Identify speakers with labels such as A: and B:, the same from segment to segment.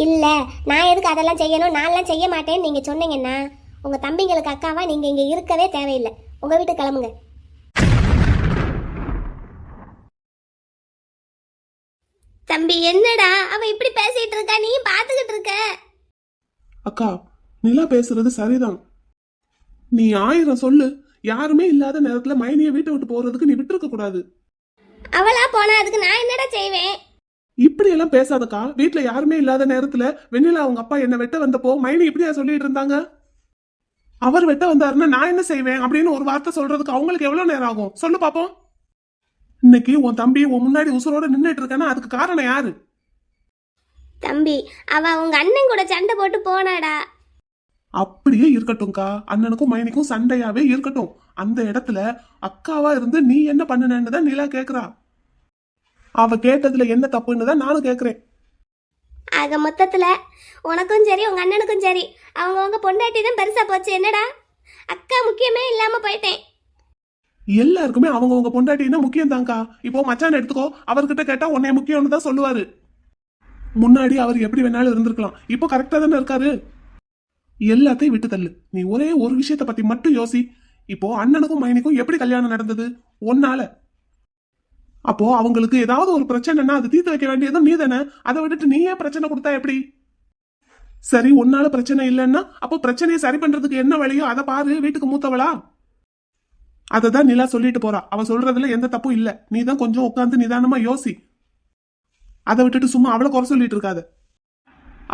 A: இல்லை, நான் எதுக்கு அதெல்லாம் செய்யணும், நான்லாம் செய்ய மாட்டேன்னு நீங்கள் சொன்னீங்கன்னா உங்கள் தம்பிங்களுக்கு அக்காவா நீங்கள் இங்கே இருக்கவே தேவையில்லை. உங்கள் வீட்டுக்கு கிளம்புங்க. தம்பி என்னடா அவன் இப்படி பேசிட்டு இருக்கா, நீ பார்த்துக்கிட்டு இருக்க?
B: அக்கா, நிலா பேசுறது சரிதான். நீ 1000 சொல்லு, யாருமே இல்லாத நேரத்துல மைனிய வீட்டை விட்டு போறதுக்கு நீ விட்டுருக்க கூடாது.
A: அவளா போனா அதுக்கு நான் என்னடா செய்வேன்?
B: இப்படி எல்லாம் பேசாதக்கா. வீட்டுல யாருமே இல்லாத நேரத்துல வெண்ணிலா அவங்க அப்பா என்ன வெட்ட வந்தப்போ மைனி இப்படியா சொல்லிட்டு இருந்தாங்க? அவர் வெட்ட வந்தாருன்னா நான் என்ன செய்வேன் அப்படின்னு ஒரு வார்த்தை சொல்றதுக்கு அவங்களுக்கு எவ்வளவு நேரம் ஆகும் சொல்லு பாப்போம். இன்னைக்கு உன் தம்பி உன் முன்னாடி உசுரோட நின்றுட்டு இருக்கானா அதுக்கு காரணம் யாரு?
A: தம்பி, அவ உங்க அண்ணன் கூட சண்டை போட்டு போனாடா.
B: அப்படியே இருக்கட்டும்க்கா. அண்ணனுக்கும் மைனிக்கும் சண்டையாவே இருக்கட்டும். அந்த இடத்துல அக்காவா இருந்து நீ என்ன பண்ணுனன்னு தான் நிலா கேக்குறா. அவ கேட்டதுல என்ன தப்புன்னு தான் நானும் கேக்குறேன்.
A: ஆக மொத்தத்துல உனக்கும் சரி உங்க அண்ணனுக்கும் சரி அவங்க பொண்டாட்டி தான் பெருசா போச்சு. என்னடா, அக்கா முக்கியமே இல்லாம போயிட்டேன்.
B: எல்லாருக்குமே அவங்கவுங்க பொண்டாட்டின்னா முக்கியம் தான்க்கா. இப்போ மச்சான் எடுத்துக்கோ, அவர்கிட்ட கேட்டா உன்னைய முக்கியம்னு தான் சொல்லுவாரு. முன்னாடி அவர் எப்படி வேணாலும் இருந்திருக்கலாம், இப்போ கரெக்டா தானே இருக்காரு. எல்லாத்தையும் விட்டு தள்ளு. நீ ஒரே ஒரு விஷயத்த பத்தி மட்டும் யோசி. இப்போ அண்ணனுக்கும் மைனிக்கும் எப்படி கல்யாணம் நடந்தது? ஒன்னால. அப்போ அவங்களுக்கு ஏதாவது ஒரு பிரச்சனைனா அது தீர்த்து வைக்க வேண்டியதும் நீ தானே. அதை விட்டுட்டு நீயே பிரச்சனை கொடுத்தா எப்படி? சரி, ஒன்னால பிரச்சனை இல்லைன்னா அப்போ பிரச்சனையை சரி பண்றதுக்கு என்ன வழியோ அதை பாரு. வீட்டுக்கு மூத்தவளா அததான் நிலா சொல்லிட்டு போறா. அவ சொல்றதுல எந்த தப்பும் இல்ல. நீ தான் கொஞ்சம் உட்காந்து நிதானமா யோசி. அதை விட்டுட்டு சும்மா அவளை குறை சொல்லிட்டு இருக்காத.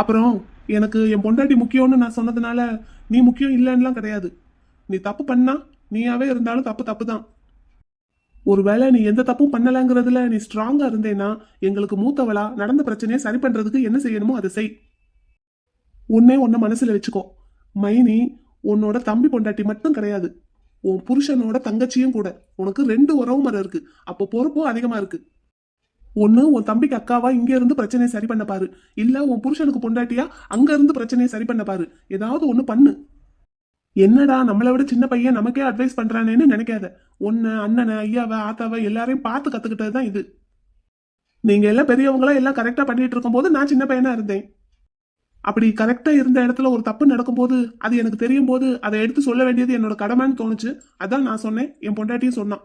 B: அப்புறம் எனக்கு என் பொண்டாட்டி முக்கியம்னு நான் சொன்னதுனால நீ முக்கியம் இல்லைன்னுலாம் கிடையாது. நீ தப்பு பண்ணா நீயாவே இருந்தாலும் தப்பு தப்பு தான். ஒருவேளை நீ எந்த தப்பும் பண்ணலங்கிறதுல நீ ஸ்ட்ராங்கா இருந்தேன்னா எங்களுக்கு மூத்தவளா நடந்த பிரச்சனையை சரி பண்றதுக்கு என்ன செய்யணுமோ அதை செய். ஒன்ன மனசுல வச்சுக்கோ. மைனி உன்னோட தம்பி பொண்டாட்டி மட்டும் கிடையாது, உன் புருஷனோட தங்கச்சியும் கூட. உனக்கு 2 உறவுமுறை இருக்கு. அப்போ பொறுப்பும் அதிகமா இருக்கு. ஒண்ணு உன் தம்பிக்கு அக்காவா இங்க இருந்து பிரச்சனையை சரி பண்ண பாரு, இல்ல உன் புருஷனுக்கு பொண்டாட்டியா அங்க இருந்து பிரச்சனையை சரி பண்ண பாரு. ஏதாவது ஒண்ணு பண்ணு. என்னடா நம்மளை விட சின்ன பையன் நமக்கே அட்வைஸ் பண்றானேன்னு நினைக்காத. உன்னை, அண்ணனை, ஐயாவை, ஆத்தாவை எல்லாரையும் பார்த்து கத்துக்கிட்டதுதான் இது. நீங்க எல்லாம் பெரியவங்களா எல்லாம் கரெக்டா பண்ணிட்டு இருக்கும் போது நான் சின்ன பையனா இருந்தேன். அப்படி கரெக்டா இருந்த இடத்துல ஒரு தப்பு நடக்கும்போது அது எனக்கு தெரியும் போது அதை எடுத்து சொல்ல வேண்டியது என்னோட கடமைன்னு தோணுச்சு. அதான் நான் சொன்னேன், என் பொண்டாட்டியும் சொன்னான்.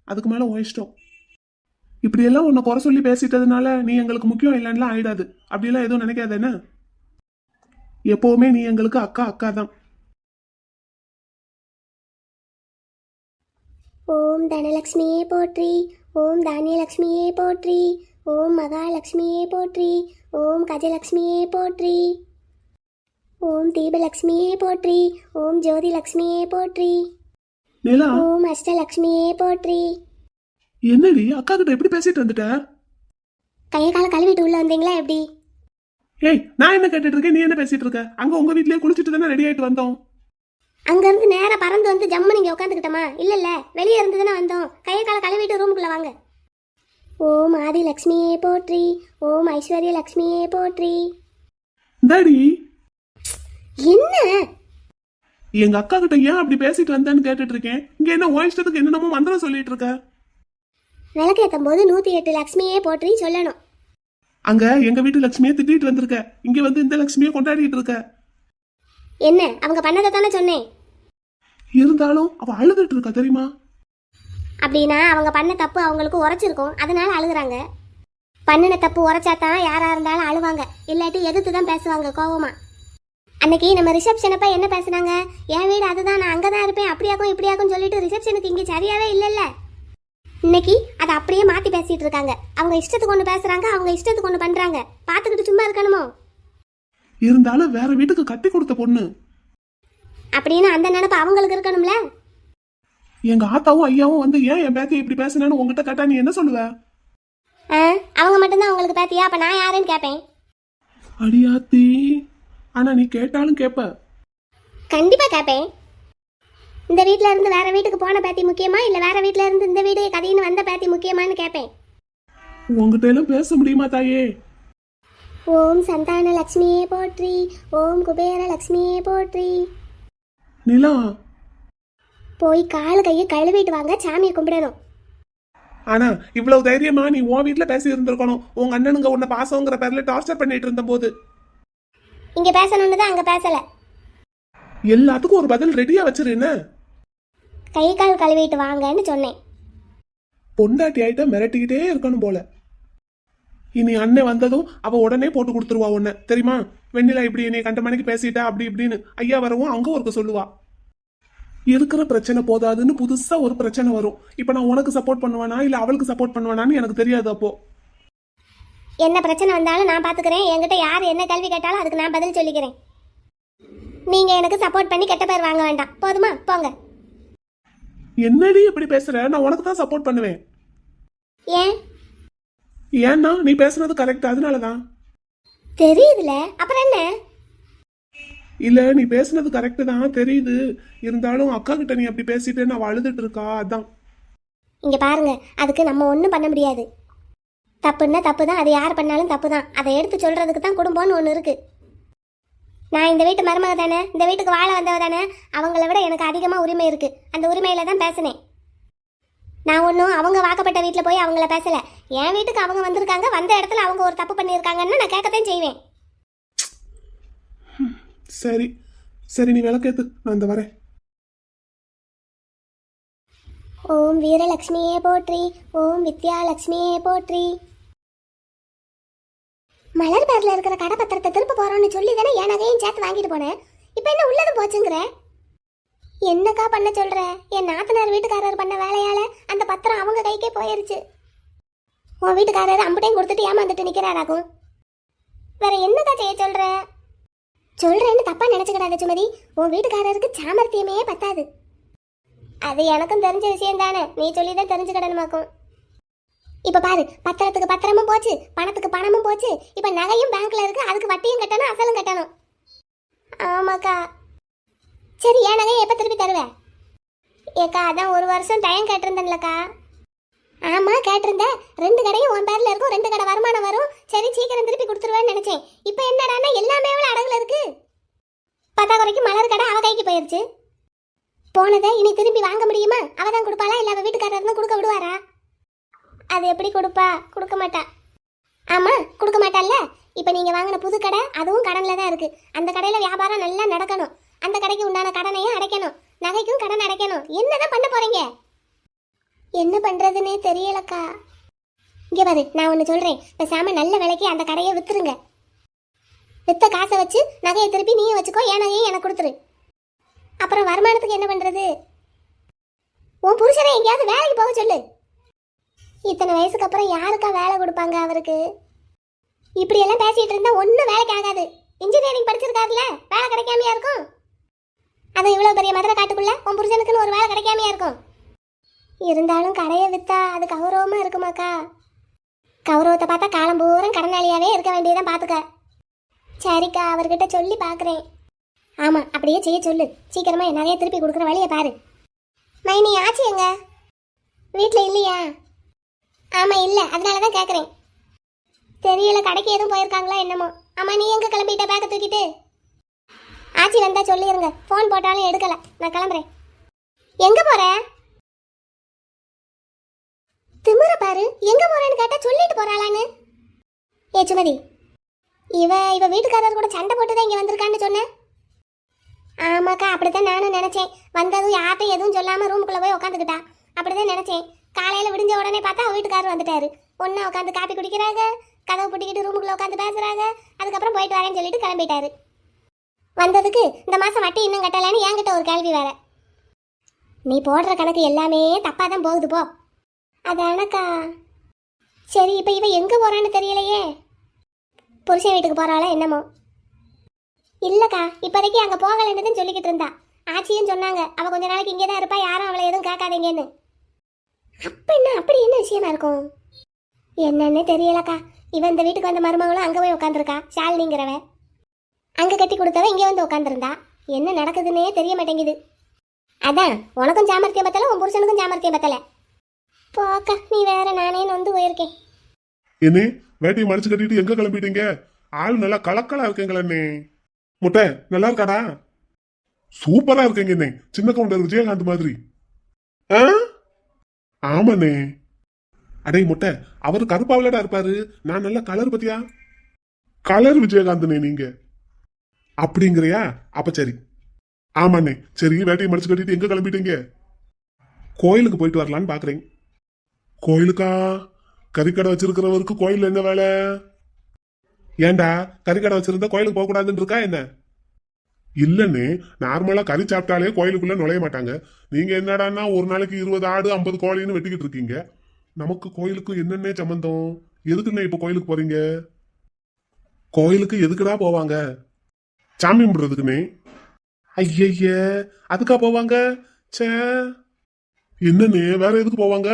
B: அதுக்கு மேல உன் இஷ்டம். இப்படியெல்லாம் உன்னை குறை சொல்லி பேசிட்டதுனால நீ எங்களுக்கு முக்கியம் இல்லைன்னா ஆயிடாது. அப்படியெல்லாம் எதுவும் நினைக்காத என்ன. எப்பவுமே நீ எங்களுக்கு அக்கா அக்கா தான்.
A: ஓம் தனலட்சுமியே போற்றி, ஓம் தானியலட்சுமியே போற்றி, ஓம் மகாலட்சுமியே போற்றி, ஓம் கஜலட்சுமியே போற்றி, ஓம் தீபலட்சுமியே போற்றி, ஓம் ஜோதிலட்சுமியே போற்றி,
B: நிலா,
A: ஓம் அஷ்டலட்சுமியே போற்றி.
B: என்னடி அக்கா கிட்ட எப்படி பேசிட்டு வந்துட்ட?
A: கையை கால கழுவிட்டு உள்ள வந்தீங்களா எப்படி?
B: ஏய், நான் என்ன கேட்டுட்டு இருக்கேன், நீ என்ன பேசிட்டு இருக்க? அங்க உங்க வீட்லயே குளிச்சுட்டு தானே ரெடி ஆயிட்டு வந்தோம்.
A: அங்கிருந்து நேரா பறந்து வந்து ஜம்மு நீங்க உட்காந்துக்கிட்டோமா? இல்ல வெளியே இருந்து தானே வந்தோம். கையை கால கழுவிட்டு ரூமுக்குள்ள வாங்க. ஓம் ஆதி லட்சுமியே போற்றி, ஓம் ஐஸ்வர்ய லட்சுமியே போற்றி.
B: டாடி,
A: என்ன
B: எங்க அக்கா கிட்ட ஏன் அப்படி பேசிட்டு வந்தேன்னு கேட்டுட்டு இருக்கேன். இங்க என்ன உன் இஷ்டத்துக்கு என்னென்னமோ மந்திரம் சொல்லிட்டு இருக்க?
A: விளக்கேற்றும் போது 108 லட்சுமியே போற்றி சொல்லணும்.
B: அங்க எங்க வீட்டு லட்சுமியை திட்டிட்டு வந்திருக்க, இங்க வந்து இந்த லட்சுமியை கொண்டாடிட்டு இருக்க.
A: என்ன அவங்க பண்ணதை தானே சொன்னேன்.
B: இருந்தாலும் அவ அழுதுட்டு இருக்கா தெரியுமா?
A: அப்படின்னா அவங்க பண்ண தப்பு அவங்களுக்கு உரைச்சிருக்கும், அதனால அழுகுறாங்க. பண்ணின தப்பு உரைச்சாதான் யாரா இருந்தாலும் அழுவாங்க, இல்லாட்டி எதிர்த்து தான் பேசுவாங்க கோவமா. அன்னைக்கு நம்ம ரிசப்ஷனப்ப என்ன பேசுனாங்க? என் வீடு அதுதான், நான் அங்கதான் இருப்பேன், அப்படியாக்கும் இப்படியாக்கும் சொல்லிட்டு ரிசப்ஷனுக்கு இங்கே சரியாவே இல்லைல்ல. இன்னைக்கு அதை அப்படியே மாத்தி பேசிட்டு இருக்காங்க. அவங்க இஷ்டத்துக்கு ஒன்று பேசுறாங்க, அவங்க இஷ்டத்துக்கு ஒன்று பண்றாங்க. பார்த்துக்கிட்டு சும்மா இருக்கணுமோ?
B: இருந்தாலும் வேற வீட்டுக்கு கட்டி கொடுத்த பொண்ணு
A: அப்படின்னு அந்த நினைப்பு அவங்களுக்கு இருக்கணும்ல.
B: எங்க ஆத்தாவும் ஐயாவும் வந்து ஏன் என் பேத்தி இப்படி பேசுனேன்னு உங்ககிட்ட கேட்டா நீ என்ன சொல்லுவ?
A: அவங்க மட்டும்தான் உங்களுக்கு பேத்தியா? அப்ப நான் யாருன்னு கேட்பேன்.
B: அடியாத்தி, ஆனா நீ கேட்டாலும் கேப்ப.
A: கண்டிப்பா கேட்பேன். இந்த வீட்ல இருந்து வேற வீட்டுக்கு போன பேத்தி முக்கியமா, இல்ல வேற வீட்ல இருந்து இந்த வீடு கதைன்னு வந்த பேத்தி முக்கியமான்னு கேட்பேன்.
B: உங்ககிட்ட எல்லாம் பேச முடியுமா தாயே?
A: ஓம் சந்தான லட்சுமியே போற்றி, ஓம் குபேர லட்சுமியே போற்றி.
B: நிலா,
A: போய் கால் கையை கழுவிட்டு வாங்க, சாமியை கும்பிடணும்.
B: ஆனா இவ்வளவு தைரியமா நீ உன் வீட்டுல பேசி இருந்திருக்கணும். உங்க அண்ணனுங்க உன்னை பாசங்கிற பேர்ல டார்ச்சர் பண்ணிட்டு இருந்த போது.
A: இங்க பேசணும்னு தான் அங்க பேசல.
B: எல்லாத்துக்கும் ஒரு பதில் ரெடியா வச்சிரு என்ன.
A: கை கால் கழுவிட்டு வாங்கன்னு சொன்னேன்.
B: பொண்டாட்டி ஆயிட்ட மிரட்டிக்கிட்டே இருக்கணும் போல. இனி அண்ணன் வந்ததும் அவ உடனே போட்டு கொடுத்துருவா உன்ன தெரியுமா. வெண்ணிலா இப்படி என்னை கண்ட மணிக்கு பேசிட்டா அப்படி இப்படின்னு ஐயா வரவும் அங்க ஒருக்க சொல்லுவா. இருக்கிற பிரச்சனை போதாதுன்னு புதுசா ஒரு பிரச்சனை வரும். இப்ப நான் உனக்கு சப்போர்ட் பண்ணுவானா இல்ல அவளுக்கு சப்போர்ட் பண்ணுவானான்னு எனக்கு தெரியாது. அப்போ
A: என்ன பிரச்சனை வந்தாலும் நான் பாத்துக்கிறேன். என்கிட்ட யார் என்ன கேள்வி கேட்டாலும் அதுக்கு நான் பதில் சொல்லிக்கிறேன். நீங்க எனக்கு சப்போர்ட் பண்ணி கெட்ட பேர் வாங்க வேண்டாம். போதுமா? போங்க.
B: என்னடி இப்படி பேசுற? நான் உனக்கு தான் சப்போர்ட் பண்ணுவேன்.
A: ஏன்?
B: ஏன்னா நீ பேசுறது கரெக்ட், அதனாலதான்.
A: தெரியுதுல, அப்புறம் என்ன?
B: இல்ல நீ பேசுனது கரெக்ட் தான் தெரியுது. இருந்தாலும் அக்கா கிட்ட நீ அப்படி பேசிட்டு அவ அழுதுட்டு இருக்கா, அதான்.
A: இங்க பாருங்க, அதுக்கு நம்ம ஒன்றும் பண்ண முடியாது. தப்புன்னா தப்பு தான், அது யார் பண்ணாலும் தப்பு தான். அதை எடுத்து சொல்றதுக்கு தான் குடும்பம்னு ஒன்று இருக்கு. நான் இந்த வீட்டு மருமக தானே, இந்த வீட்டுக்கு வாழ வந்தவ தானே. அவங்கள விட எனக்கு அதிகமாக உரிமை இருக்கு. அந்த உரிமையில தான் பேசினேன். நான் ஒன்றும் அவங்க வாக்கப்பட்ட வீட்டில் போய் அவங்கள பேசல. என் வீட்டுக்கு அவங்க வந்திருக்காங்க, வந்த இடத்துல அவங்க ஒரு தப்பு பண்ணியிருக்காங்கன்னு நான் கேட்கத்தான் செய்வேன்.
B: சரி சரி, நீ விளக்கேத்து, நான் இந்த வரேன்.
A: ஓம் வீரலட்சுமியே போற்றி, ஓம் வித்யாலட்சுமியே போற்றி. மலர் பேர்ல இருக்கிற கடை பத்திரத்தை திருப்ப போறோம்னு சொல்லி தானே என் நகையும் சேர்த்து வாங்கிட்டு போனேன். இப்போ என்ன உள்ளதும் போச்சுங்கிற? என்னக்கா பண்ண சொல்ற? என் நாத்தனார் வீட்டுக்காரர் பண்ண வேலையால அந்த பத்திரம் அவங்க கைக்கே போயிருச்சு. உன் வீட்டுக்காரர் அம்புட்டையும் கொடுத்துட்டு ஏமாந்துட்டு நிக்கிறாராக்கும். வேற என்னக்கா செய்ய சொல்ற? சொல்றேன்னு தப்பா நினைச்சுக்கிடாத சுமதி. உன் வீட்டுக்காரருக்கு சாமர்த்தியமே பத்தாது. அது எனக்கும் தெரிஞ்ச விஷயம் தானே, நீ சொல்லிதான் தெரிஞ்சுக்கிடணுமாக்கும். இப்ப பாரு, பத்திரத்துக்கு பத்திரமும் போச்சு, பணத்துக்கு பணமும் போச்சு. இப்ப நகையும் பேங்க்ல இருக்கு, அதுக்கு வட்டியும் கட்டணும், அசலும் கட்டணும். ஆமாக்கா. சரி, என் நகையை எப்ப திருப்பி தருவ? ஏக்கா, அதான் ஒரு வருஷம் டைம் கேட்டிருந்தேன்லக்கா. ஆமா கேட்டிருந்த. 2 கடையும் உன் பேர்ல இருக்கும், 2 கடை வருமானம் வரும். சரி, சீக்கிரம் திருப்பி கொடுத்துருவேன்னு நினைச்சேன். இப்ப என்னடான்னா எல்லாமே அடகுல இருக்கு. பத்தாக்குறைக்கு மலர் கடை அவ கைக்கு போயிருச்சு. போனதை இனி திருப்பி வாங்க முடியுமா? அவ தான் கொடுப்பாளா இல்ல அவ வீட்டுக்காரர் தான் கொடுக்க விடுவாரா? அது எப்படி கொடுப்பா? கொடுக்க மாட்டா. ஆமா, கொடுக்க மாட்டால்ல. இப்ப நீங்க வாங்கின புது கடை அதுவும் கடன்ல தான் இருக்கு. அந்த கடையில வியாபாரம் நல்லா நடக்கணும். அந்த கடைக்கு உண்டான கடனையும் அடைக்கணும், நகைக்கும் கடன் அடைக்கணும். என்னதான் பண்ண போறீங்க? என்ன பண்றதுன்னே தெரியலக்கா. இங்க பாரு, நான் ஒண்ணு சொல்றேன். பேசாம நல்ல விலைக்கு அந்த கடையை வித்துருங்க. வித்த காசை வச்சு நகையை திருப்பி நீயும் வச்சுக்கோ, என் நகையும் எனக்கு கொடுத்துரு. அப்புறம் வருமானத்துக்கு என்ன பண்றது? உன் புருஷனை எங்கேயாவது வேலைக்கு போக சொல்லு. இத்தனை வயசுக்கு அப்புறம் யாருக்கா வேலை கொடுப்பாங்க அவருக்கு? இப்படி எல்லாம் பேசிட்டு இருந்தா ஒன்னும் வேலைக்கு ஆகாது. இன்ஜினியரிங் படிச்சிருக்காருல, வேலை கிடைக்காமையா இருக்கும்? அது இவ்வளவு பெரிய மதுரை காட்டுக்குள்ள உன் புருஷனுக்குன்னு ஒரு வேலை கிடைக்காமையா இருக்கும்? இருந்தாலும் கடையை வித்தா அது கௌரவமா இருக்குமாக்கா? கௌரவத்தை பார்த்தா காலம் பூரம் கடனாளியாவே இருக்க வேண்டியதான், பாத்துக்க. சரிக்கா, அவர்கிட்ட சொல்லி பாக்குறேன். ஆமா, அப்படியே செய்ய சொல்லு. சீக்கிரமா நிறைய திருப்பி கொடுக்குற வழியை பாரு. மைனி, ஆச்சு எங்க? வீட்டுல இல்லையா? ஆமா இல்ல, அதனாலதான் கேக்குறேன். தெரியல, கடைக்கு எதுவும் போயிருக்காங்களா என்னமோ. ஆமா, நீ எங்க கிளம்பிட்ட பேக்க தூக்கிட்டு? ஆச்சி வந்தா சொல்லிருங்க. போன் போட்டாலும் எடுக்கல. நான் கிளம்புறேன். எங்க போற? திமுற பாரு, எங்க போறேன்னு கேட்டா சொல்லிட்டு போறாளான்னு. ஏ சுமதி, இவ வீட்டுக்காரர் கூட சண்டை போட்டுதான் இங்க வந்திருக்கான்னு சொன்ன. ஆமாக்கா, அப்படித்தான் நானும் நினைச்சேன். வந்ததும் யார்ட்டும் எதுவும் சொல்லாம ரூமுக்குள்ள போய் உட்காந்துக்கிட்டா. அப்படிதான் நினைச்சேன். காலையில விடிஞ்ச உடனே பார்த்தா வீட்டுக்காரர் வந்துட்டாரு. ஒன்னா உட்காந்து காப்பி குடிக்கிறாங்க, கதவு பூட்டிக்கிட்டு ரூமுக்குள்ள உட்காந்து பேசுறாங்க. அதுக்கப்புறம் போயிட்டு வரேன்னு சொல்லிட்டு கிளம்பிட்டாரு. வந்ததுக்கு இந்த மாசம் வட்டி இன்னும் கட்டலன்னு என்கிட்ட ஒரு கேள்வி வேற. நீ போடுற கணக்கு எல்லாமே தப்பாதான் போகுது போ. அதானக்கா. சரி, இப்ப இவ எங்க போறான்னு தெரியலையே. புருஷன் வீட்டுக்கு போறாளா என்னமோ? இல்லக்கா, இப்போதைக்கு அங்க போகலன்னு சொல்லிக்கிட்டு இருந்தா. ஆச்சியும் சொன்னாங்க அவ கொஞ்ச நாளைக்கு இங்கே தான் இருப்பா, யாரும் அவளை எதுவும் கேட்காதீங்கன்னு. அப்படி என்ன விஷயமா இருக்கும் என்னன்னு தெரியலக்கா. இவன் இந்த வீட்டுக்கு வந்த மருமகளும் அங்க போய் உட்காந்துருக்கா. ஷாலினிங்கிறவ அங்க கட்டி கொடுத்தவ இங்கே வந்து உட்காந்துருந்தா. என்ன நடக்குதுன்னே தெரிய மாட்டேங்குது. அதான் உனக்கும் சாமர்த்தியம் பத்தல, உன் புருஷனுக்கும் சாமர்த்தியம் பத்தல. போக்கா, நீ வேற, நானே நொந்து போயிருக்கேன்.
B: என்ன வேட்டையை மடிச்சு கட்டிட்டு எங்க கிளம்பிட்டீங்க? ஆள் நல்லா கலக்கலா இருக்கீங்களே. முட்டை நல்லா இருக்காடா? சூப்பரா இருக்கீங்க என்ன, சின்ன கவுண்டர் விஜயகாந்த் மாதிரி. ஆமாண்ணே. அடே முட்டை, அவரு கருப்பாவிலடா இருப்பாரு, நான் நல்ல கலர் பத்தியா? கலர் விஜயகாந்த்னே நீங்க. அப்படிங்கிறியா? அப்ப சரி. ஆமாண்ணே. சரி, வேட்டையை மடிச்சு கட்டிட்டு எங்க கிளம்பிட்டீங்க? கோயிலுக்கு போயிட்டு வரலான்னு பாக்குறேன். கோயிலுக்கா? கறிக்கடை வச்சிருக்கிறவருக்கு கோயில் என்ன வேலை? ஏன்டா, கறிக்கடை வச்சிருந்தா கோயிலுக்கு போக கூடாதுன்னு இருக்கா என்ன? இல்லன்னு, நார்மலா கறி சாப்பிட்டாலே கோயிலுக்குள்ள நுழைய மாட்டாங்க. நீங்க என்னடான்னா ஒரு நாளைக்கு 20 ஆடு 50 கோழின்னு வெட்டிக்கிட்டு இருக்கீங்க. நமக்கு கோயிலுக்கு என்னென்ன சம்பந்தம்? எதுக்குன்னு இப்ப கோயிலுக்கு போறீங்க? கோயிலுக்கு எதுக்குடா போவாங்க? சாமி கும்பிடுறதுக்குன்னே. ஐயய்ய, அதுக்கா போவாங்க? ச்சே. என்னன்னு வேற எதுக்கு போவாங்க?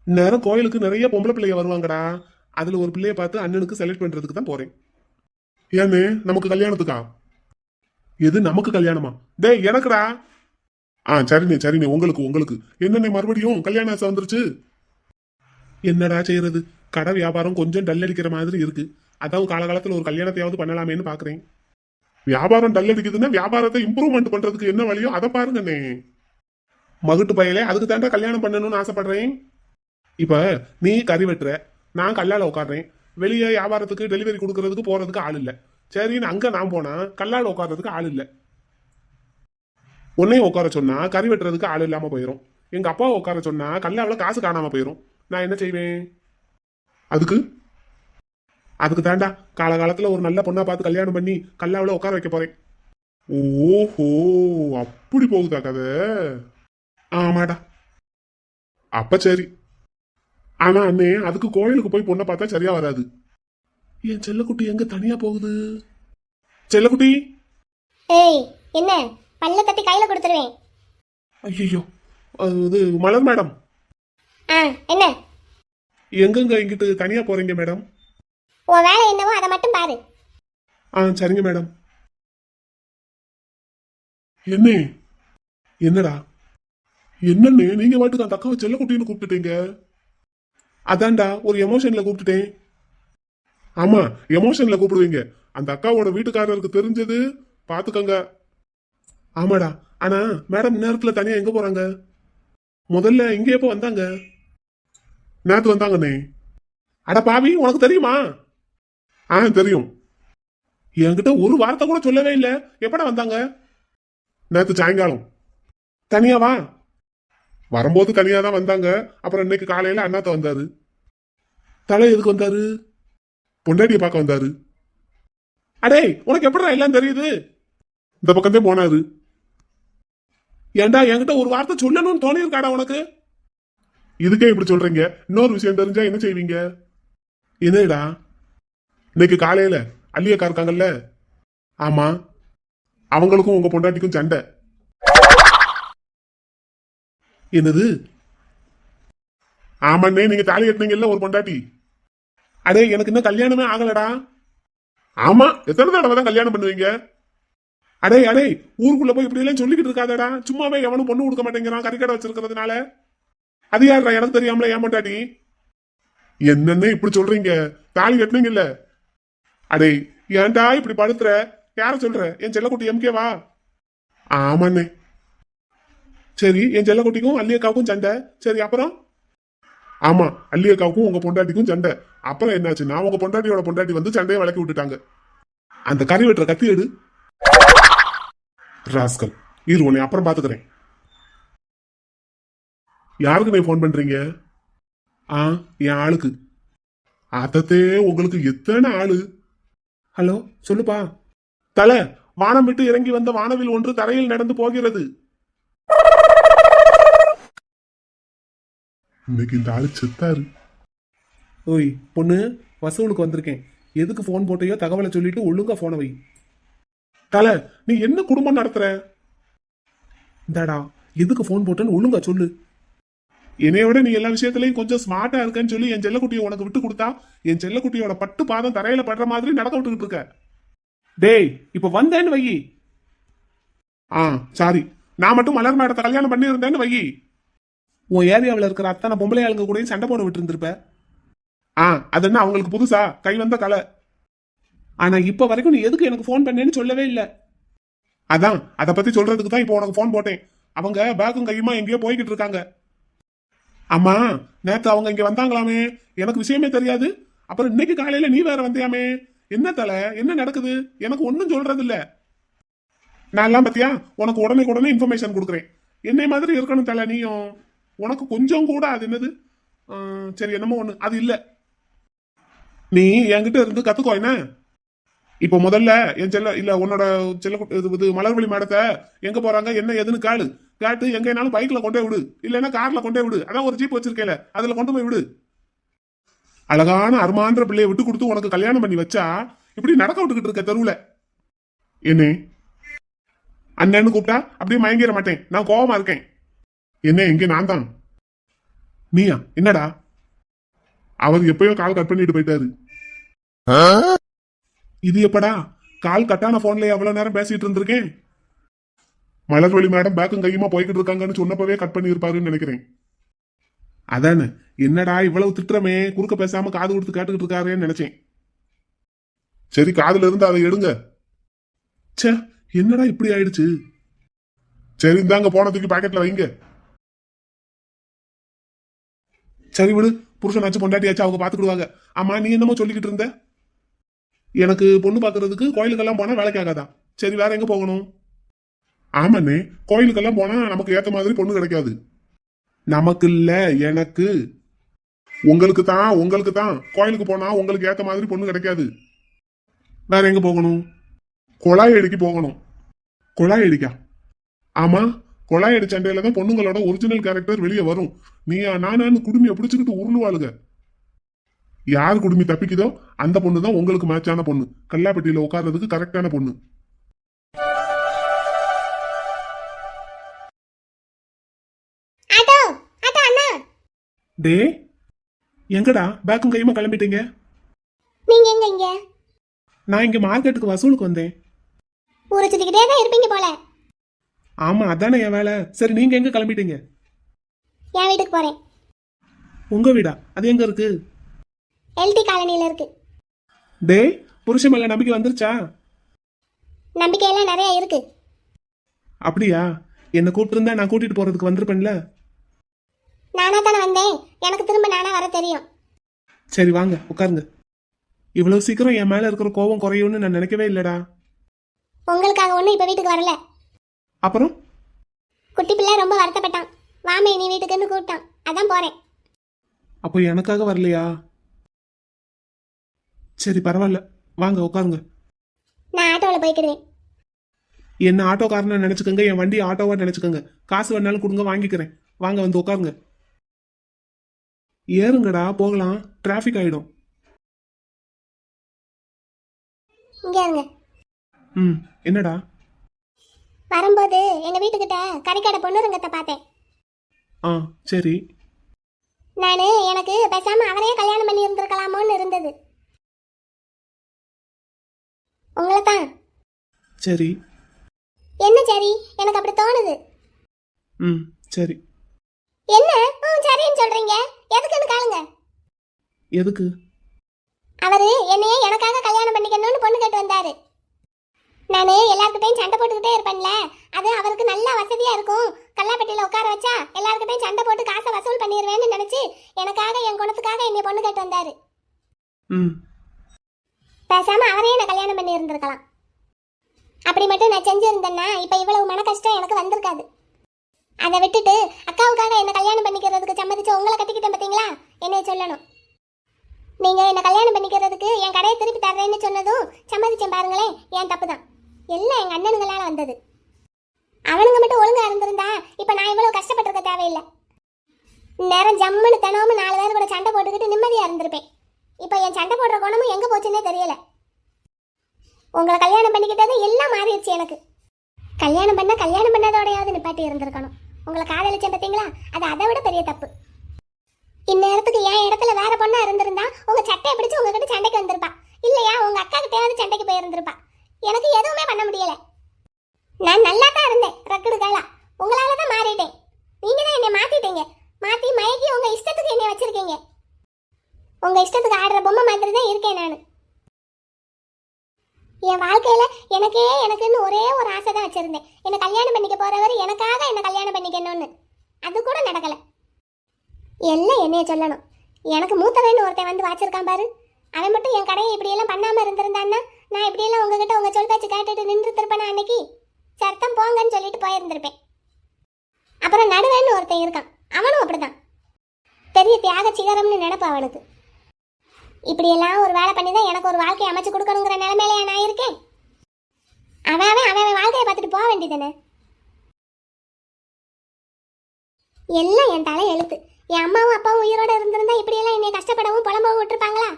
B: நேரம் கோயிலுக்கு நிறைய பொம்பளை பிள்ளைங்க வருவாங்கடா. அதுல ஒரு பிள்ளைய பார்த்து அண்ணனுக்கு செலக்ட் பண்றதுக்கு தான் போறேன். ஏன்னு, நமக்கு கல்யாணத்துக்கா? எது நமக்கு கல்யாணமா? டேய், எனக்குடா. சரிண்ணே சரிண்ணே, உங்களுக்கு உங்களுக்கு என்னண்ணே மறுபடியும் கல்யாணம் ஆசை வந்துருச்சு? என்னடா செய்யறது, கடை வியாபாரம் கொஞ்சம் டல் அடிக்கிற மாதிரி இருக்கு. அதான் காலகாலத்துல ஒரு கல்யாணத்தையாவது பண்ணலாமேன்னு பாக்குறேன். வியாபாரம் டல் அடிக்குதுன்னா வியாபாரத்தை இம்ப்ரூவ்மெண்ட் பண்றதுக்கு என்ன வழியோ அதை பாருங்கண்ணே. மகுட்டு பயலே, அதுக்கு தாண்டா கல்யாணம் பண்ணணும்னு ஆசைப்படுறேன். இப்ப நீ கறி வெட்டுற, நான் கல்லால உட்காடுறேன். வெளியே வியாபாரத்துக்கு டெலிவரி கொடுக்கறதுக்கு போறதுக்கு ஆள் இல்ல. சரின்னு அங்க நான் போனா கல்லால உட்கார்றதுக்கு ஆள் இல்ல. உன்னையும் உட்கார சொன்னா கறி வெட்டுறதுக்கு ஆள் இல்லாம போயிடும். எங்க அப்பாவை உட்கார சொன்னா கல்லாவில காசு காணாம போயிடும். நான் என்ன செய்வேன்? அதுக்கு அதுக்கு தாண்டா காலகாலத்துல ஒரு நல்ல பொண்ணா பார்த்து கல்யாணம் பண்ணி கல்லாவில உட்கார வைக்க போறேன். ஓஹோ, அப்படி போகுதா கதை? ஆமாடா. அப்ப சரி. ஆனா அண்ணே, அதுக்கு கோயிலுக்கு போய் பொண்ணை பார்த்தா சரியா வராது. என் செல்லக்குட்டி எங்க தனியா போகுது? செல்லக்குட்டி.
A: ஏய், என்ன? பல்ல தட்டி கையில கொடுத்துருவேன்.
B: ஐயோ, இது மலர் மேடம்.
A: என்ன?
B: எங்கெங்க இங்கிட்டு தனியா போறீங்க மேடம்?
A: உன் வேலை என்னவோ அதை மட்டும் பாரு.
B: சரிங்க மேடம். என்ன? என்னடா? என்னன்னு நீங்க வாட்டுக்கு அந்த அக்காவை செல்லக்குட்டின்னு கூப்பிட்டுட்டீங்க? அதான்டா, ஒரு எமோஷன்ல கூப்பிட்டுட்டேன். ஆமா, எமோஷன்ல கூப்பிடுவீங்க. அந்த அக்காவோட வீட்டுக்காரருக்கு தெரிஞ்சது பாத்துக்கங்க. ஆமாடா. ஆனா மேடம் நேரத்துல தனியா எங்க போறாங்க? முதல்ல இங்க எப்போ வந்தாங்க? நேத்து வந்தாங்கண்ணே. அட பாவி, உனக்கு தெரியுமா? தெரியும். என்கிட்ட ஒரு வார்த்தை கூட சொல்லவே இல்ல. எப்படா வந்தாங்க? நேத்து சாயங்காலம். தனியாவா? வரும்போது தனியா தான் வந்தாங்க. அப்புறம் இன்னைக்கு காலையில அண்ணாத்த வந்தாரு. தலை எதுக்கு வந்தாரு? பொண்டாட்டிய பார்க்க வந்தாரு. அடே, உனக்கு எப்படா எல்லாம் தெரியுது? இந்த பக்கத்தே போனாரு. ஏண்டா, என்கிட்ட ஒரு வார்த்தை சொல்லணும்னு தோணியிருக்காடா உனக்கு? இதுக்கே இப்படி சொல்றீங்க. இன்னொரு விஷயம் தெரிஞ்சா என்ன செய்வீங்க? என்னடா? இன்னைக்கு காலையில அல்லியக்கா இருக்காங்கல்ல? ஆமா, அவங்களுக்கும் உங்க பொண்டாட்டிக்கும் சண்டை. என்னது? ஆமாண்ணே, நீங்க தாலி கட்டினீங்கல்ல ஒரு பொண்டாட்டி. அடே, எனக்கு இன்னும் கல்யாணமே ஆகலடா. ஆமா, எத்தனை தடவை தான் கல்யாணம் பண்ணுவீங்க? அடே அடே, ஊருக்குள்ள போய் இப்படி எல்லாம் சொல்லிக்கிட்டு இருக்காதடா. சும்மாவே எவனும் பொண்ணு கொடுக்க மாட்டேங்கிறான் கறிக்கடை வச்சிருக்கிறதுனால. அது யாருடா எனக்கு தெரியாமல ஏன் பொண்டாட்டி? என்னன்னு இப்படி சொல்றீங்க? தாலி கட்டினீங்கல்ல? அடே, ஏன்டா இப்படி படுத்துற? யார சொல்ற? என் செல்லக்குட்டி எம்கேவா? ஆமாண்ணே. சரி, என் செல்லக்குட்டிக்கும் அல்லியக்காவுக்கும் சண்டை. சரி, அப்புறம்? ஆமா, அல்லியக்காவுக்கும் உங்க பொண்டாட்டிக்கும் சண்டை. அப்புறம் என்னாச்சுன்னா உங்க பொண்டாட்டியோட பொண்டாட்டி வந்து சண்டையை விளக்கி விட்டுட்டாங்க. அந்த கறி வெட்டுற கத்தி எடு. ராஸ்கல், இரு, உன்னை அப்புறம் பாத்துக்கிறேன். யாருக்கு நீ போன் பண்றீங்க? என் ஆளுக்கு. அதத்தே, உங்களுக்கு எத்தனை ஆளு? ஹலோ, சொல்லுப்பா. தல, வானம் விட்டு இறங்கி வந்த வானவில் ஒன்று தரையில் நடந்து போகிறது. இன்னைக்கு இந்த ஆளு செத்தாரு. ஓய் பொண்ணு, வசூலுக்கு வந்திருக்கேன். எதுக்கு போன் போட்டையோ தகவலை சொல்லிட்டு ஒழுங்கா போன வை. தல, நீ என்ன குடும்பம் நடத்துற? இந்தாடா, எதுக்கு போன் போட்டேன்னு ஒழுங்கா சொல்லு. என்னைய விட நீ எல்லா விஷயத்திலையும் கொஞ்சம் ஸ்மார்ட்டா இருக்கன்னு சொல்லி என் செல்லக்குட்டியை உனக்கு விட்டு கொடுத்தா என் செல்லக்குட்டியோட பட்டு பாதம் தரையில படுற மாதிரி நடக்க விட்டுக்கிட்டு இருக்க. டேய், இப்ப வந்தேன்னு வை. சாரி, நான் மட்டும் மலர் மேடத்தை கல்யாணம் பண்ணி இருந்தேன்னு வை. உன் ஏரியாவில் இருக்கிற அத்தனை பொம்பளை ஆளுங்க கூட சண்டை போட விட்டு இருந்திருப்ப. அது என்ன அவங்களுக்கு புதுசா? கை வந்த கலை. ஆனா இப்ப வரைக்கும் நீ எதுக்கு எனக்கு போன் பண்ணேன்னு சொல்லவே இல்லை. அதான் அதை பத்தி சொல்றதுக்கு தான் இப்போ உனக்கு போன் போட்டேன். அவங்க பேக்கும் கையுமா எங்கேயோ போய்கிட்டு இருக்காங்க. ஆமா, நேத்து அவங்க இங்க வந்தாங்களாமே, எனக்கு விஷயமே தெரியாது. அப்புறம் இன்னைக்கு காலையில நீ வேற வந்தியாமே, என்ன தல, என்ன நடக்குது? எனக்கு ஒன்னும் சொல்றது இல்ல. நான் எல்லாம் பத்தியா உனக்கு உடனே இன்ஃபர்மேஷன் கொடுக்குறேன். என்னை மாதிரி இருக்கணும் தல நீயும். உனக்கு கொஞ்சம் கூட அது என்னது, சரி என்னமோ ஒண்ணு அது இல்ல. நீ என்கிட்ட இருந்து கத்துக்கோ என்ன. இப்போ முதல்ல என் செல்ல இல்ல உன்னோட இது மலர்வழி மேடத்தை எங்க போறாங்க என்ன ஏதுன்னு கேட்டு எங்கனாலும் பைக்ல கொண்டே விடு, இல்லைன்னா கார்ல கொண்டே விடு. அதான் ஒரு ஜீப் வச்சிருக்கேல, அதுல கொண்டு போய் விடு. அழகான அருமாந்திர பிள்ளைய விட்டு கொடுத்து உனக்கு கல்யாணம் பண்ணி வச்சா இப்படி நடக்க விட்டுக்கிட்டு இருக்க தெருவுல. என்ன அண்ணன்னு கூப்பிட்டா அப்படியே மயங்கிட மாட்டேன், நான் கோவமா இருக்கேன். என்ன இங்க நான் தான். நீயா? என்னடா? அவர் எப்பயோ கால் கட் பண்ணிட்டு போயிட்டாரு. இது எப்படா? கால் கட்டான போன்ல எவ்வளவு நேரம் பேசிட்டு இருந்திருக்கேன். மலர்வழி மேடம் பேக்கும் கையுமா போய்கிட்டு இருக்காங்கன்னு சொன்னப்பவே கட் பண்ணி இருப்பாருன்னு நினைக்கிறேன். அதானே, என்னடா இவ்வளவு திட்டுறமே, குறுக்க பேசாம காது கொடுத்து கேட்டுக்கிட்டு இருக்காருன்னு நினைச்சேன். சரி காதுல இருந்து அதை எடுங்க. ச்சே, என்னடா இப்படி ஆயிடுச்சு. சரி இந்தாங்க போனதுக்கு பாக்கெட்ல வைங்க. சரி விடு, புருஷனாச்சு பொண்டாட்டியாச்சு அவங்க பாத்துக்கிடுவாங்க. ஆமா நீ என்னமோ சொல்லிக்கிட்டு இருந்த? எனக்கு பொண்ணு பாக்குறதுக்கு கோயிலுக்கெல்லாம் போனா வேலைக்கு ஆகாதான். சரி வேற எங்க போகணும்? ஆமாண்ணே, கோயிலுக்கெல்லாம் போனா நமக்கு ஏத்த மாதிரி பொண்ணு கிடைக்காது. நமக்கு இல்ல எனக்கு. உங்களுக்கு தான் கோயிலுக்கு போனா உங்களுக்கு ஏத்த மாதிரி பொண்ணு கிடைக்காது. வேற எங்க போகணும்? குழாய் அடிக்கு போகணும். குழாய் அடிக்கா? ஆமா, குழாய் அடி சண்டையில தான் பொண்ணுங்களோட ஒரிஜினல் கேரக்டர் வெளியே வரும். நீயா நானு குடுமியை பிடிச்சுக்கிட்டு உருளுவாளுங்க. யார் குடுமி தப்பிக்குதோ அந்த பொண்ணு தான் உங்களுக்கு மேட்சான பொண்ணு, கல்லாப்பட்டியில உட்கார்றதுக்கு கரெக்டான பொண்ணு. டே எங்கடா பேக்கும் கையுமா கிளம்பிட்டீங்க?
A: நீங்க எங்க இங்க?
B: நான் இங்க மார்க்கெட்டுக்கு வசூலுக்கு வந்தேன்.
A: ஊரை சுத்திக்கிட்டே தான் இருப்பீங்க போல.
B: ஆமா அதானே என் வேலை. சரி நீங்க எங்க கிளம்பிட்டீங்க?
A: என் வீட்டுக்கு போறேன்.
B: உங்க வீடா? அது எங்க இருக்கு?
A: எல்டி காலனில இருக்கு.
B: டே புருஷன் மேல நம்பிக்கை வந்துருச்சா?
A: நம்பிக்கையெல்லாம் நிறைய இருக்கு.
B: அப்படியா? என்ன கூப்பிட்டு இருந்தா நான் கூட்டிட்டு போறதுக்கு வந்திருப்பேன்ல.
A: நானா தானே வந்தேன், எனக்கு திரும்ப நானா வர தெரியும்.
B: சரி வாங்க உட்காருங்க. இவ்வளவு சீக்கிரம் என் மேல இருக்கிற கோபம் குறையும்னு நான் நினைக்கவே இல்லடா.
A: உங்களுக்காக ஒன்றும் இப்போ வீட்டுக்கு வரல.
B: அப்புறம்
A: குட்டி பிள்ளை ரொம்ப வருத்தப்பட்டான், வாமே நீ வீட்டுக்குன்னு கூப்பிட்டான், அதான் போறேன்.
B: அப்போ எனக்காக வரலையா? சரி பரவாயில்ல, வாங்க உட்காருங்க.
A: நான் ஆட்டோவில் போய்க்கிடுவேன்.
B: என்ன ஆட்டோக்காரனை நினைச்சுக்கோங்க, என் வண்டி ஆட்டோவா நினைச்சுக்கோங்க. காசு வேணாலும் கொடுங்க, வாங்கிக்கிறேன். வாங்க வந்து உட்காருங்க. ஏறுங்கடா போகலாம், டிராஃபிக் ஆயிடும்.
A: இங்க இருங்க.
B: என்னடா?
A: வரும்போது எங்க வீட்டுக்கிட்ட கறிக்கடை பொண்ணுருங்கத்தை பார்த்தேன்.
B: சரி.
A: நானு எனக்கு பேசாம அவரையே கல்யாணம் பண்ணி இருந்திருக்கலாமோன்னு இருந்தது. உங்களை தான்.
B: சரி.
A: என்ன சரி? எனக்கு அப்படி தோணுது.
B: சரி.
A: என்ன சரின்னு சொல்றீங்க? எதுக்குன்னு காலுங்க.
B: எதுக்கு?
A: அவரு என்னையே எனக்காக கல்யாணம் பண்ணிக்கணும்னு பொண்ணு கேட்டு வந்தாரு. நானு எல்லாருக்கிட்டையும் சண்டை போட்டுக்கிட்டே இருப்பேன்ல, அது அவருக்கு நல்லா வசதியா இருக்கும். கல்லாப்பட்டியில உட்கார வச்சா எல்லாருக்கிட்டையும் சண்டை போட்டு காசை வசூல் பண்ணிடுவேன்னு நினைச்சு எனக்காக என் குணத்துக்காக என்னை பொண்ணு கேட்டு வந்தாரு. பேசாம அவரையே நான் கல்யாணம் பண்ணி இருந்திருக்கலாம். அப்படி மட்டும் நான் செஞ்சிருந்தேன்னா இப்ப இவ்வளவு மன கஷ்டம் எனக்கு வந்திருக்காது. அதை விட்டுட்டு அக்காவுக்காக என்ன கல்யாணம் பண்ணிக்கிறதுக்கு சம்மதிச்சு உங்களை கட்டிக்கிட்டேன் பார்த்தீங்களா? என்னைய சொல்லணும். நீங்க என்ன கல்யாணம் பண்ணிக்கிறதுக்கு என் கடையை திருப்பி தர்றேன்னு சொன்னதும் சம்மதிச்சேன் பாருங்களேன். என் தப்பு தான், எல்லாம் எங்க அண்ணனுங்களால வந்தது. அவனுங்க மட்டும் ஒழுங்கா இருந்திருந்தா இப்ப நான் இவ்வளவு கஷ்டப்பட்டிருக்க தேவையில்லை. நேரம் ஜம்முன்னு தினமும் 4 பேர் கூட சண்டை போட்டுக்கிட்டு நிம்மதியா இருந்திருப்பேன். இப்ப என் சண்டை போடுற குணமும் எங்க போச்சுன்னே தெரியல. உங்களை கல்யாணம் பண்ணிக்கிட்டது எல்லாம் மாறிடுச்சு எனக்கு. கல்யாணம் பண்ணதோடையாவது நிப்பாட்டி இருந்திருக்கணும். உங்களை காதலிச்சேன் பார்த்தீங்களா, அது அதை விட பெரிய தப்பு. இந்நேரத்துக்கு என் இடத்துல வேற பொண்ணா இருந்திருந்தா உங்க சட்டையை பிடிச்சு உங்ககிட்ட சண்டைக்கு வந்திருப்பா, இல்லையா உங்க அக்கா கிட்டையாவது சண்டைக்கு போயிருந்திருப்பா. எனக்கு எதுவுமே பண்ண முடியல. நான் நல்லா தான் இருந்தேன், ரக்குடு காலா. உங்களால தான் மாறிட்டேன். நீங்க தான் என்னை மாத்திட்டீங்க. மாத்தி மயக்கி உங்க இஷ்டத்துக்கு என்னை வச்சிருக்கீங்க. உங்க இஷ்டத்துக்கு ஆடுற பொம்மை மாதிரி தான் இருக்கேன் நான். என் வாழ்க்கையில எனக்குன்னு ஒரே ஒரு ஆசை தான் வச்சிருந்தேன், என்னை கல்யாணம் பண்ணிக்க போறவர் எனக்காக என்ன கல்யாணம் பண்ணிக்கணும்னு. அது கூட நடக்கல. எல்லாம் என்னைய சொல்லணும். எனக்கு மூத்தவன்னு ஒருத்தன் வந்து வாச்சிருக்கான் பாரு, அவன் மட்டும் என் கடையை இப்படியெல்லாம் பண்ணாம இருந்திருந்தான்னா நான் இப்படியெல்லாம் உங்ககிட்ட உங்க சொல் பேச்சு கேட்டுட்டு நின்று திருப்பேனா அன்னைக்கு சத்தம் போங்கன்னு சொல்லிட்டு போயிருந்திருப்பேன். அப்புறம் நடுவேன்னு ஒருத்தன் இருக்கான், அவனும் அப்படிதான். பெரிய தியாக சிகரம்னு நினைப்பு அவனுக்கு. இப்படியெல்லாம் ஒரு வேலை பண்ணி தான் எனக்கு ஒரு வாழ்க்கையை அமைச்சு கொடுக்கணுங்கிற நிலைமையில நான் இருக்கேன். அவன் அவன் வாழ்க்கையை பார்த்துட்டு போக வேண்டியதானே. எல்லாம் என் தலை எழுத்து. என் அம்மாவும் அப்பாவும் உயிரோட இருந்திருந்தா இப்படியெல்லாம் என்னை கஷ்டப்படவும் புலம்பவும் விட்டுருப்பாங்களா?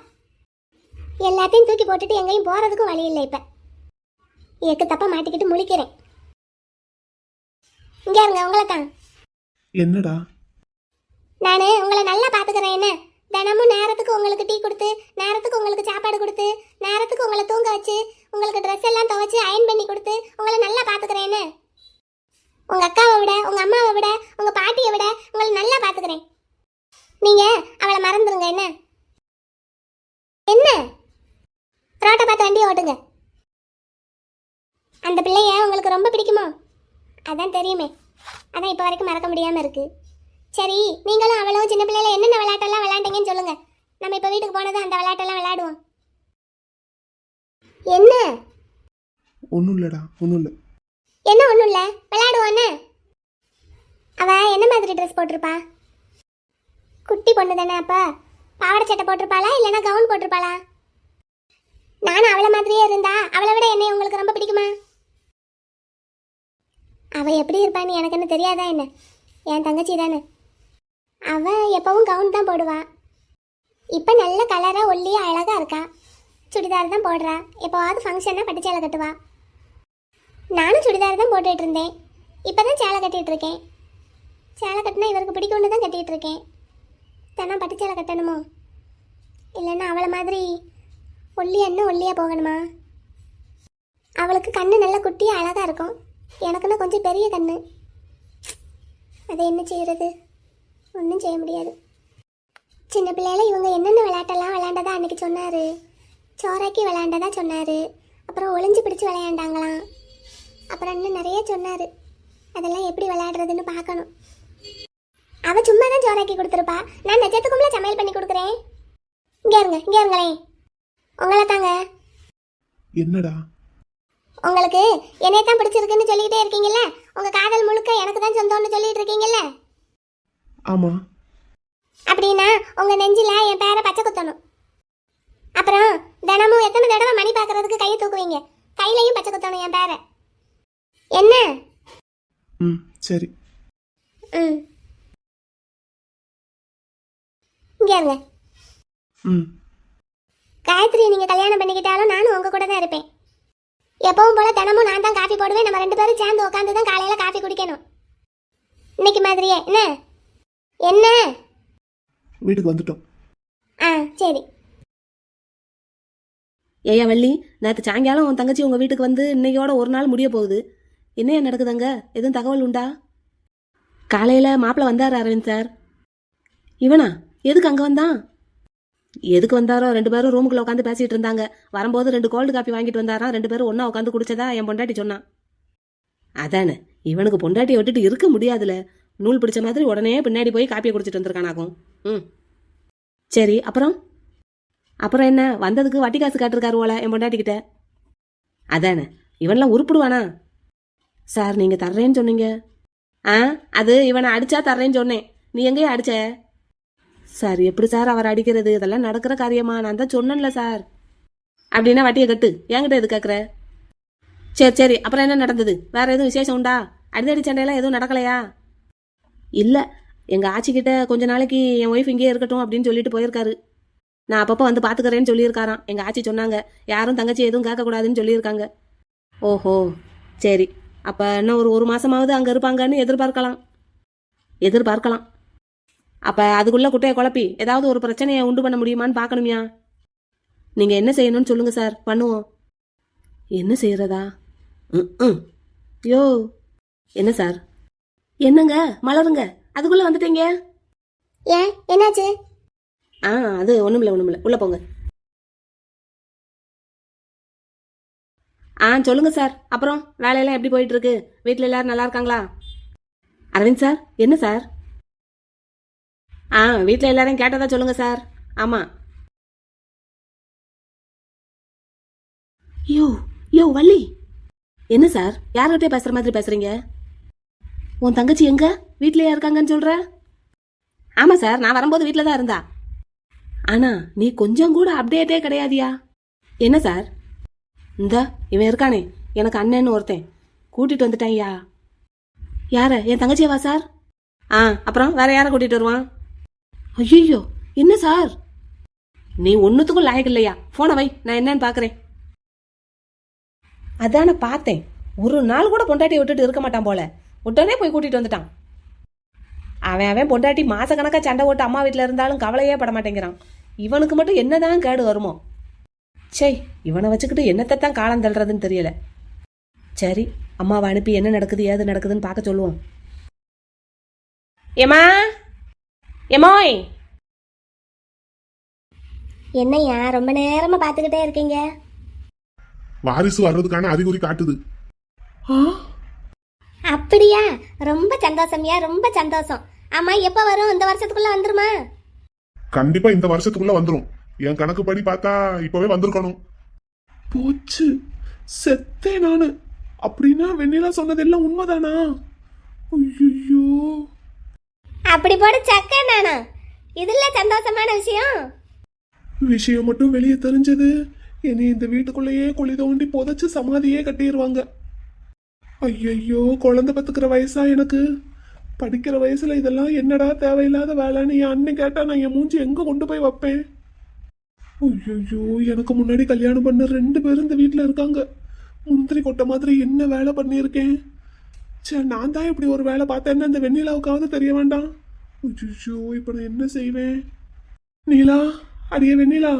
A: எல்லாத்தையும் தூக்கி போட்டுட்டு எங்கேயும் போறதுக்கும் வழி இல்லை. இப்ப எக்கு தப்பா மாட்டிக்கிட்டு முழிக்கிறேன். இங்க இருங்க, உங்களை தான்.
B: என்னடா?
A: நானு உங்களை நல்லா பாத்துக்கிறேன். என்ன தினமும் நேரத்துக்கு உங்களுக்கு டீ கொடுத்து, நேரத்துக்கு உங்களுக்கு சாப்பாடு கொடுத்து, நேரத்துக்கு உங்களை தூங்க வச்சு, உங்களுக்கு ட்ரெஸ் எல்லாம் துவைச்சு அயன் பண்ணி கொடுத்து உங்களை நல்லா பாத்துக்கிறேன். என்ன உங்க அக்காவை விட, உங்க அம்மாவை விட, உங்க பாட்டியை விட உங்களை நல்லா பாத்துக்கிறேன். நீங்க அவளை மறந்துருங்க. என்ன என்ன ரோட்டை பார்த்து வண்டியை ஓட்டுங்க. அந்த பிள்ளைய உங்களுக்கு ரொம்ப பிடிக்குமோ? அதான் தெரியுமே, அதான் இப்போ வரைக்கும் மறக்க முடியாம இருக்கு. சரி, நீங்களும் அவளும் சின்ன பிள்ளைல என்னென்ன விளையாட்டெல்லாம் விளையாண்டீங்கன்னு சொல்லுங்க. நம்ம இப்போ வீட்டுக்கு போனதும் அந்த விளையாட்டெல்லாம் விளையாடுவோம். என்ன?
B: ஒன்றும் இல்லைடா, ஒன்றும் இல்லை.
A: என்ன ஒன்றும் இல்லை, விளையாடுவோன்னு. அவ என்ன மாதிரி ட்ரெஸ் போட்டிருப்பா? குட்டி பொண்ணு தானே, அப்ப பாவாடை சட்டை போட்டிருப்பாளா இல்லைன்னா கவுன் போட்டிருப்பாளா? நானும் அவளை மாதிரியே இருந்தா அவளை விட என்னை உங்களுக்கு ரொம்ப பிடிக்குமா? அவ எப்படி இருப்பான்னு எனக்கு என்ன தெரியாதா என்ன? என் தங்கச்சி தானே. அவ எப்பவும் கவுன் தான் போடுவா. இப்போ நல்ல கலராக ஒல்லியா அழகா இருக்கா. சுடிதார் தான் போடுறா. எப்போவாவது ஃபங்க்ஷன்னா பட்டு சேலை கட்டுவா. நானும் சுடிதார் தான் போட்டுட்டு இருந்தேன். இப்போ தான் சேலை கட்டிகிட்டு இருக்கேன். சேலை கட்டினா இவருக்கு பிடிக்கும்னு தான் கட்டிகிட்டு இருக்கேன். தானே பட்டு சேலை கட்டணுமோ? இல்லைன்னா அவளை மாதிரி ஒல்லியாக போகணுமா? அவளுக்கு கண்ணு நல்ல குட்டியாக அழகாக இருக்கும். எனக்குன்னா கொஞ்சம் பெரிய கண்ணு. அதை என்ன செய்யறது? ஒன்றும் செய்ய முடியாது. சின்ன பிள்ளையில இவங்க என்னென்ன விளையாட்டெல்லாம் விளையாண்டதா அன்னைக்கு சொன்னார். சோறாக்கி விளையாண்டதா சொன்னார். அப்புறம் ஒளிஞ்சு பிடிச்சி விளையாண்டாங்களாம். அப்புறம் இன்னும் நிறைய சொன்னார். அதெல்லாம் எப்படி விளையாடுறதுன்னு பார்க்கணும். அவள் சும்மா தான் சோறாக்கி கொடுத்துருப்பா. நான் நிஜத்துக்கும்ல சமையல் பண்ணி கொடுக்குறேன். இங்கே இருங்களேன். உங்களை தாங்க.
B: என்னடா?
A: உங்களுக்கு என்னைய தான் பிடிச்சிருக்குன்னு சொல்லிக்கிட்டே இருக்கீங்கல்ல. உங்கள் காதல் முழுக்க எனக்கு தான் சொந்தம்னு சொல்லிட்டு இருக்கீங்கல்ல.
B: ஆமாம்.
A: அப்படின்னா உங்கள் நெஞ்சில் என் பேரை பச்சை குத்தணும். அப்புறம் தினமும் எத்தனை தடவை மணி பார்க்கறதுக்கு கையை தூக்குவீங்க? கையிலையும் பச்சை குத்தணும் என் பேரை. என்ன?
B: ம், சரி.
A: ம், இங்கே இருங்க.
B: ம்.
A: காயத்ரி நீங்கள் கல்யாணம் பண்ணிக்கிட்டாலும் நானும் உங்கள் கூட தான் இருப்பேன். எப்பவும் போல தினமும் நான் தான் காஃபி போடுவேன். நம்ம 2 பேரும் சேர்ந்து உட்காந்து தான் காலையில் காஃபி குடிக்கணும். இன்னைக்கு மாதிரியே. என்ன என்ன?
B: வீட்டுக்கு வந்துட்டோம்.
A: ஆ, சரி.
C: ஏயா வள்ளி, நேற்று சாயங்காலம் உன் தங்கச்சி உங்கள் வீட்டுக்கு வந்து இன்னையோட ஒரு நாள் முடிய போகுது. என்னையா நடக்குதுங்க? எதுவும் தகவல் உண்டா? காலையில் மாப்பிள்ளை வந்தார் அரவிந்த் சார். இவனா? எதுக்கு அங்கே வந்தான்? எதுக்கு வந்தாரோ, 2 பேரும் ரூமுக்குள்ள உட்காந்து பேசிட்டு இருந்தாங்க. வரும்போது 2 கோல்டு காப்பி வாங்கிட்டு வந்தாராம். 2 பேரும் ஒன்றா உட்காந்து குடிச்சதா என் பொண்டாட்டி சொன்னான். அதானே, இவனுக்கு பொண்டாட்டியை விட்டுட்டு இருக்க முடியாதுல. நூல் பிடிச்ச மாதிரி உடனே பின்னாடி போய் காப்பியை குடிச்சிட்டு வந்திருக்கானாக்கும். ம், சரி. அப்புறம் என்ன? வந்ததுக்கு வட்டி காசு காட்டிருக்காரு போல என் பொண்டாட்டிக்கிட்ட. அதானே, இவன்லாம் உருப்பிடுவானா? சார், நீங்கள் தர்றேன்னு சொன்னீங்க. ஆ, அது இவனை அடிச்சா தர்றேன்னு சொன்னேன். நீ எங்கேயா அடிச்ச? சார், எப்படி சார் அவர் அடிக்கிறது? இதெல்லாம் நடக்கிற காரியமா? நான் தான் சொன்னேன்ல சார். அப்படின்னா வட்டியை கட்டு. என்கிட்ட எது கேட்குற? சரி. அப்புறம் என்ன நடந்தது? வேற எதுவும் விசேஷம் உண்டா? அடிதடி சண்டையெல்லாம் எதுவும் நடக்கலையா? இல்லை, எங்கள் ஆச்சிக்கிட்ட கொஞ்ச நாளைக்கு என் ஒய்ஃப் இங்கேயே இருக்கட்டும் அப்படின்னு சொல்லிட்டு போயிருக்காரு. நான் அப்பப்போ வந்து பார்த்துக்கிறேன்னு சொல்லியிருக்காராம். எங்கள் ஆச்சி சொன்னாங்க, யாரும் தங்கச்சி எதுவும் கேட்கக்கூடாதுன்னு சொல்லியிருக்காங்க. ஓஹோ, சரி. அப்போ இன்னும் ஒரு மாதமாவது அங்கே இருப்பாங்கன்னு எதிர்பார்க்கலாம். அப்போ அதுக்குள்ளே குட்டையை குழப்பி ஏதாவது ஒரு பிரச்சனையை உண்டு பண்ண முடியுமான்னு பார்க்கணுமியா? நீங்கள் என்ன செய்யணும்னு சொல்லுங்கள் சார், பண்ணுவோம். என்ன செய்கிறதா? ம். யோ, என்ன சார்? என்னங்க மலருங்க, அதுக்குள்ளே வந்துட்டீங்க?
A: ஏன், என்னாச்சு?
C: அது ஒன்றுமில்ல. உள்ளே போங்க. சொல்லுங்க சார். அப்புறம் வேலையெல்லாம் எப்படி போயிட்டு இருக்கு? வீட்டில் எல்லாரும் நல்லா இருக்காங்களா? அரவிந்த் சார், என்ன சார்? வீட்டில் எல்லாரையும் கேட்டதா சொல்லுங்க சார். ஆமாம். யோ யோ வள்ளி, என்ன சார் யார்கிட்டே பேசுற மாதிரி பேசுறீங்க? உன் தங்கச்சி எங்க? வீட்லயா இருக்காங்கன்னு சொல்ற? ஆமா சார், நான் வரும்போது வீட்டில் தான் இருந்தா. ஆனா நீ கொஞ்சம் கூட அப்டேட்டே கிடையாதியா? என்ன சார்? இந்த இவன் இருக்கானே எனக்கு அண்ணன்னு ஒருத்தன் கூட்டிட்டு வந்துட்டான்யா. யார? என் தங்கச்சியவா சார்? அப்புறம் வேற யாரை கூட்டிட்டு வருவான்? ஐயோ, என்ன சார் நீ ஒன்னுத்துக்கும் லாயக்கு இல்லையா? போனை வை, நான் என்னன்னு பாக்குறேன். அதான பார்த்தேன், ஒரு நாள் கூட பொண்டாட்டி விட்டுட்டு இருக்க மாட்டான் போல, உடனே போய் கூட்டிட்டு வந்துட்டான். அவன் பொண்டாட்டி மாச கணக்கா சண்டை போட்டு அம்மா வீட்டில் இருந்தாலும் கவலையே பட மாட்டேங்கிறான். இவனுக்கு மட்டும் என்னதான் கேடு வருமோ? சே, இவனை வச்சுக்கிட்டு என்னத்தான் காலம் தள்ளுறதுன்னு தெரியல. சரி, அம்மாவை அனுப்பி என்ன நடக்குது ஏது நடக்குதுன்னு பார்க்க சொல்லுவோம். ஏமா ஏமாய்,
A: என்னய்யா ரொம்ப நேரமா பார்த்துக்கிட்டே இருக்கீங்க?
B: வாரிசு வர்றதுக்கான அறிகுறி காட்டுது. ஆ,
A: அப்படியா? ரொம்ப சந்தோஷம்யா, ரொம்ப சந்தோஷம். ஆமா, எப்ப வரும்? இந்த வருஷத்துக்குள்ள வந்துருமா?
B: கண்டிப்பா இந்த வருஷத்துக்குள்ள வந்துரும். என் கணக்குப்படி பார்த்தா இப்பவே வந்திருக்கணும். போச்சு, செத்தே நானு. அப்படின்னா வெண்ணிலா சொன்னதெல்லாம் உண்மைதானா? ஐயோ,
A: அப்படி போடு சக்க நானா? இதுல சந்தோஷமான விஷயம்.
B: விஷயம் மட்டும் வெளியே தெரிஞ்சது, என்னை இந்த வீட்டுக்குள்ளேயே குழி தோண்டி புதைச்சு சமாதியே கட்டிடுவாங்க. ஐயோ, குழந்தை பத்துக்கிற வயசா எனக்கு? படிக்கிற வயசுல இதெல்லாம் என்னடா தேவையில்லாத வேலைன்னு என் அண்ணன் கேட்டா நான் என் மூஞ்சி எங்க கொண்டு போய் வைப்பேன்? ஐயோ, எனக்கு முன்னாடி கல்யாணம் பண்ண 2 பேரும் இந்த வீட்டில் இருக்காங்க. முந்திரி கொட்டை மாதிரி என்ன வேலை பண்ணியிருக்கேன்? சே, நான் தான் இப்படி ஒரு வேலை பார்த்தேன்னா இந்த வெண்ணிலாவுக்காவது தெரிய வேண்டாம். ஐயோ, இப்போ நான் என்ன செய்வேன்? நீலா, அடியே வெண்ணிலா.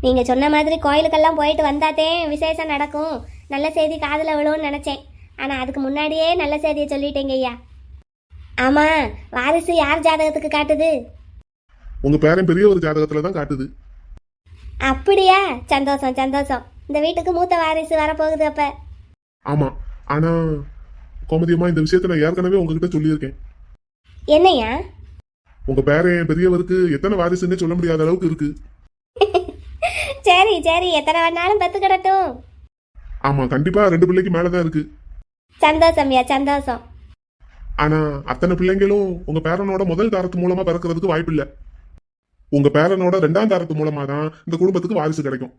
A: நீங்க சொன்ன மாதிரி கோயிலுக்கெல்லாம் போயிட்டு வந்தாத்தே விசேஷம் நடக்கும், நல்ல செய்தி காதுல விழுவும்னு நினைச்சேன். ஆனா அதுக்கு முன்னாடியே நல்ல செய்தியை சொல்லிட்டேங்க ஐயா. ஆமா, வாரிசு யார் ஜாதகத்துக்கு காட்டுது?
B: உங்க பேரன் பெரிய ஒரு ஜாதகத்துல தான் காட்டுது.
A: அப்படியா? சந்தோஷம் சந்தோஷம். இந்த வீட்டுக்கு மூத்த வாரிசு வரப்போகுது அப்ப.
B: ஆமா, ஆனா கோமதியம்மா, இந்த விஷயத்த நான் ஏற்கனவே உங்ககிட்ட சொல்லியிருக்கேன்.
A: என்னையா?
B: உங்க பேரன் பெரியவருக்கு எத்தனை வாரிசுன்னு சொல்ல முடியாத அளவுக்கு இருக்கு.
A: சரி சரி, எத்தனை வேணாலும் பெத்துக்கிடட்டும்.
B: ஆமா, கண்டிப்பா 2 பிள்ளைக்கு மேலதான் இருக்கு.
A: சந்தோஷம்யா, சந்தோஷம்.
B: ஆனா அத்தனை பிள்ளைங்களும் உங்க பேரனோட முதல் தாரத்து மூலமா பிறக்கிறதுக்கு வாய்ப்பு இல்ல. உங்க பேரனோட 2ஆம் தாரத்து மூலமா தான் இந்த குடும்பத்துக்கு வாரிசு கிடைக்கும்.